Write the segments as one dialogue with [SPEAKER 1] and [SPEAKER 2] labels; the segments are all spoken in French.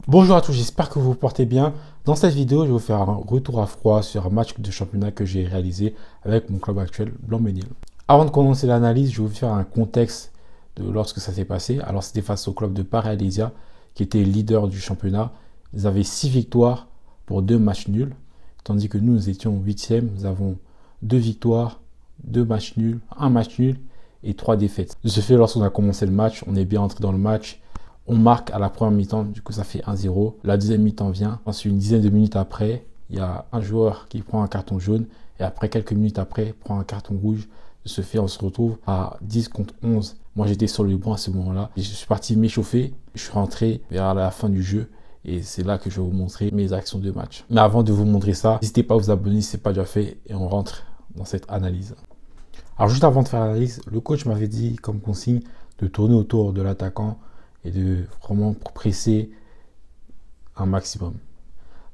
[SPEAKER 1] Bonjour à tous, j'espère que vous vous portez bien. Dans cette vidéo, je vais vous faire un retour à froid sur un match de championnat que j'ai réalisé avec mon club actuel, Blanc-Ménil. Avant de commencer l'analyse, je vais vous faire un contexte de lorsque ça s'est passé. Alors, c'était face au club de Paris-Alésia, qui était leader du championnat. Ils avaient 6 victoires pour 2 matchs nuls, tandis que nous étions 8e. Nous avons 2 victoires, 2 matchs nuls, un match nul et 3 défaites. De ce fait, lorsqu'on a commencé le match, on est bien entré dans le match. On marque à la première mi-temps, du coup ça fait 1-0. La deuxième mi-temps vient. Ensuite, une dizaine de minutes après, il y a un joueur qui prend un carton jaune. Et après, quelques minutes après, prend un carton rouge. De ce fait, on se retrouve à 10 contre 11. Moi, j'étais sur le banc à ce moment-là. Je suis parti m'échauffer. Je suis rentré vers la fin du jeu. Et c'est là que je vais vous montrer mes actions de match. Mais avant de vous montrer ça, n'hésitez pas à vous abonner si ce n'est pas déjà fait. Et on rentre dans cette analyse. Alors juste avant de faire l'analyse, le coach m'avait dit comme consigne de tourner autour de l'attaquant et de vraiment presser un maximum.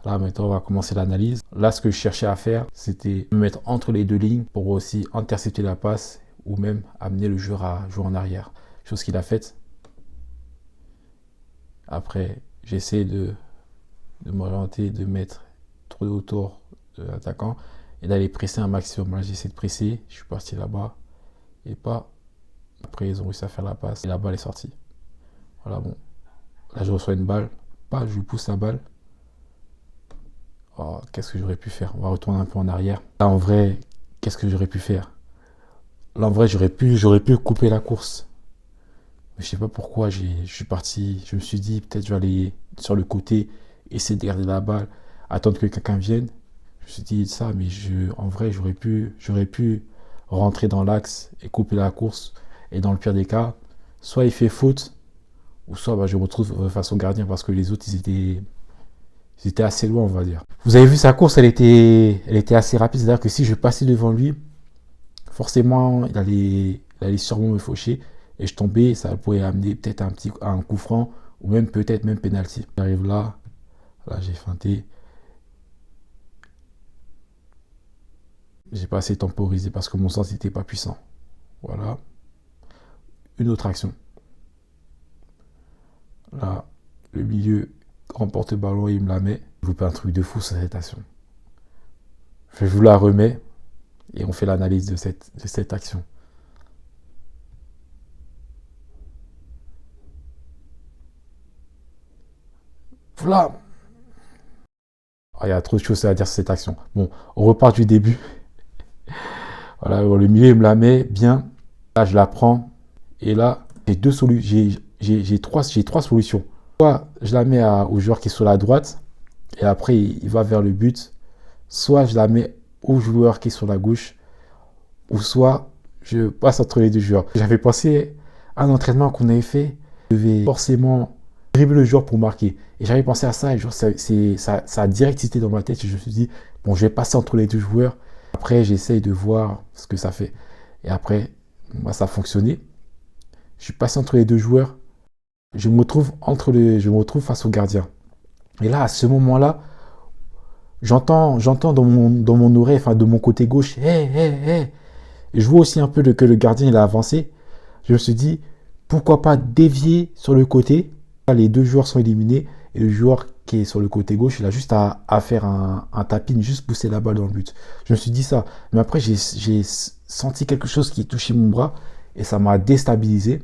[SPEAKER 1] Là maintenant on va commencer l'analyse. Là ce que je cherchais à faire, c'était me mettre entre les deux lignes pour aussi intercepter la passe ou même amener le joueur à jouer en arrière. Chose qu'il a faite. Après j'essaie de m'orienter, de mettre trop autour de l'attaquant et d'aller presser un maximum. Là j'essaie de presser, je suis parti là-bas et pas. Après ils ont réussi à faire la passe et la balle est sortie. Voilà bon. Là je reçois une balle, pas, je lui pousse la balle. Oh, qu'est-ce que j'aurais pu faire? On va retourner un peu en arrière. Là en vrai, qu'est-ce que j'aurais pu faire? Là en vrai j'aurais pu couper la course. Mais je sais pas pourquoi je suis parti. Je me suis dit peut-être je vais aller sur le côté, essayer de garder la balle, attendre que quelqu'un vienne. Je me suis dit ça, mais en vrai j'aurais pu rentrer dans l'axe et couper la course. Et dans le pire des cas, soit il fait faute, ou soit bah, je me retrouve face au gardien parce que les autres ils étaient assez loin, on va dire. Vous avez vu sa course, elle était assez rapide. C'est-à-dire que si je passais devant lui, forcément, il allait sûrement me faucher et je tombais. Ça pourrait amener peut-être un coup franc ou même peut-être même penalty. J'arrive là, là j'ai feinté. J'ai pas assez temporisé parce que mon sens n'était pas puissant. Voilà. Une autre action. Là, le milieu remporte le ballon et il me la met. Je vous fais un truc de fou sur cette action. Je vous la remets et on fait l'analyse de cette action. Voilà. Ah, il y a trop de choses à dire sur cette action. Bon, on repart du début. Voilà, le milieu il me la met bien. Là, je la prends. Et là, j'ai deux solutions. J'ai trois solutions. Soit je la mets au joueur qui est sur la droite. Et après, il va vers le but. Soit je la mets au joueur qui est sur la gauche. Ou soit je passe entre les deux joueurs. J'avais pensé à un entraînement qu'on avait fait. Je devais forcément dribbler le joueur pour marquer. Et j'avais pensé à ça. Et genre, ça a direct été dans ma tête. Et je me suis dit, bon, je vais passer entre les deux joueurs. Après, j'essaye de voir ce que ça fait. Et après, moi, ça a fonctionné. Je suis passé entre les deux joueurs. Je me retrouve face au gardien. Et là, à ce moment-là, j'entends dans mon oreille, enfin de mon côté gauche, hé, hé, hé. Et je vois aussi un peu que le gardien il a avancé. Je me suis dit, pourquoi pas dévier sur le côté. Les deux joueurs sont éliminés. Et le joueur qui est sur le côté gauche, il a juste à faire un tapin, juste pousser la balle dans le but. Je me suis dit ça. Mais après, j'ai senti quelque chose qui touchait mon bras. Et ça m'a déstabilisé.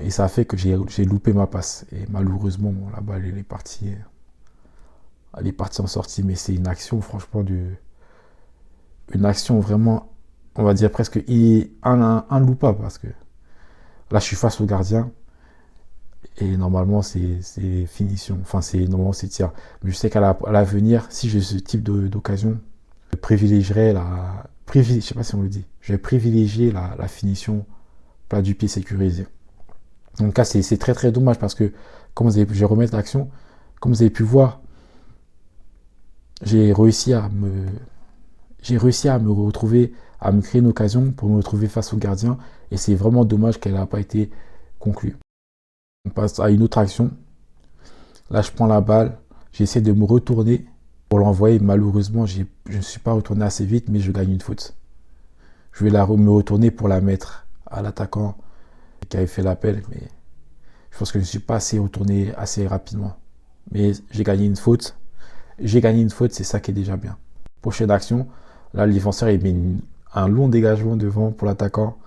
[SPEAKER 1] Et ça a fait que j'ai loupé ma passe. Et malheureusement, bon, la balle, elle est partie en sortie. Mais c'est une action, franchement, une action vraiment, on va dire presque un loupable. Parce que là, je suis face au gardien. Et normalement, c'est finition. Enfin, normalement, c'est tir. Mais je sais qu'à l'avenir, si j'ai ce type d'occasion, je privilégierai je sais pas si on le dit. Je vais privilégier la finition plat du pied sécurisé. Donc là, c'est très très dommage parce que, je vais remettre l'action. Comme vous avez pu voir, j'ai réussi à me, j'ai réussi à me retrouver, à me créer une occasion pour me retrouver face au gardien. Et c'est vraiment dommage qu'elle n'a pas été conclue. On passe à une autre action. Là, je prends la balle, j'essaie de me retourner pour l'envoyer. Malheureusement, je ne suis pas retourné assez vite, mais je gagne une faute. Je vais me retourner pour la mettre à l'attaquant qui avait fait l'appel, mais je pense que je ne suis pas assez retourné assez rapidement. mais j'ai gagné une faute. J'ai gagné une faute, c'est ça qui est déjà bien. Prochaine action, là le défenseur il met un long dégagement devant pour l'attaquant.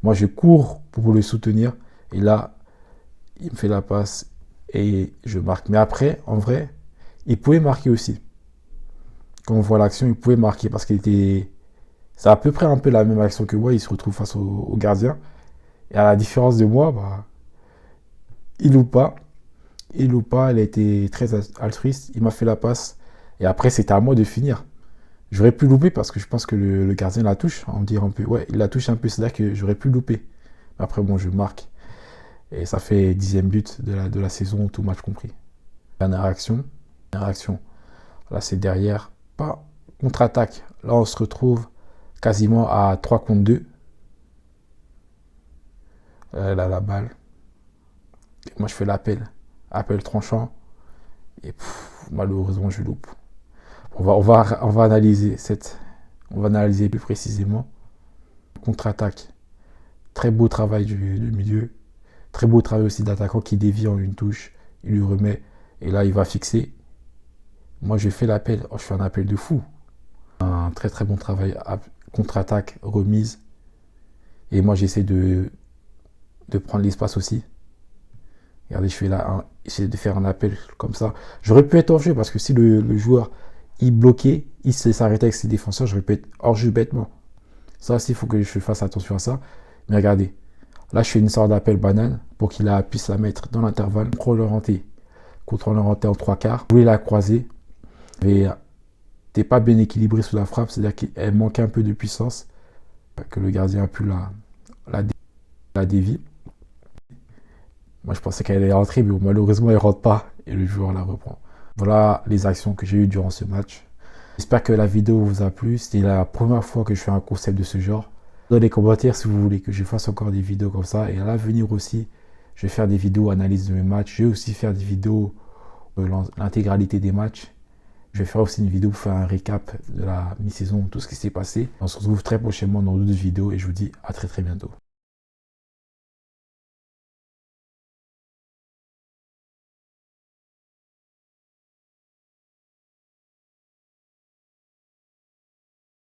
[SPEAKER 1] Moi je cours pour le soutenir et là il me fait la passe et je marque. Mais après, en vrai, il pouvait marquer aussi. Quand on voit l'action, il pouvait marquer parce qu'il était... C'est à peu près un peu la même action que moi, il se retrouve face au gardien. Et à la différence de moi, bah, il loupe pas. Il loupe pas, il a été très altruiste, il m'a fait la passe. Et après, c'était à moi de finir. J'aurais pu louper parce que je pense que le gardien la touche. On dirait un peu, ouais, il la touche un peu, c'est-à-dire que j'aurais pu louper. Après, bon, je marque. Et ça fait 10e but de la saison, tout match compris. Dernière action. Dernière action. Là, c'est derrière. Pas contre-attaque. Là, on se retrouve quasiment à 3 contre 2. Là, la balle. Et moi, je fais l'appel. Appel tranchant. Et malheureusement, je loupe. On va analyser on va analyser plus précisément. Contre-attaque. Très beau travail du milieu. Très beau travail aussi d'attaquant qui dévie en une touche. Il lui remet. Et là, il va fixer. Moi, je fais l'appel. Oh, je fais un appel de fou. Un très très bon travail. Contre-attaque, remise. Et moi, j'essaie de prendre l'espace aussi. Regardez, je fais là, j'essaie de faire un appel comme ça. J'aurais pu être hors jeu parce que si le joueur il bloquait, il s'arrêtait avec ses défenseurs, j'aurais pu être hors jeu bêtement. Ça aussi, il faut que je fasse attention à ça. Mais regardez, là, je fais une sorte d'appel banane pour qu'il puisse la mettre dans l'intervalle. Contrôle orienté en 3/4. Je voulais la croiser. Mais t'es pas bien équilibré sous la frappe, c'est-à-dire qu'elle manquait un peu de puissance, que le gardien a pu la dévier. Moi, je pensais qu'elle allait rentrer, mais malheureusement, elle ne rentre pas et le joueur la reprend. Voilà les actions que j'ai eues durant ce match. J'espère que la vidéo vous a plu. C'était la première fois que je fais un concept de ce genre. Dans les commentaires si vous voulez que je fasse encore des vidéos comme ça. Et à l'avenir aussi, je vais faire des vidéos analyse de mes matchs. Je vais aussi faire des vidéos de l'intégralité des matchs. Je vais faire aussi une vidéo pour faire un récap de la mi-saison, tout ce qui s'est passé. On se retrouve très prochainement dans d'autres vidéos et je vous dis à très très bientôt.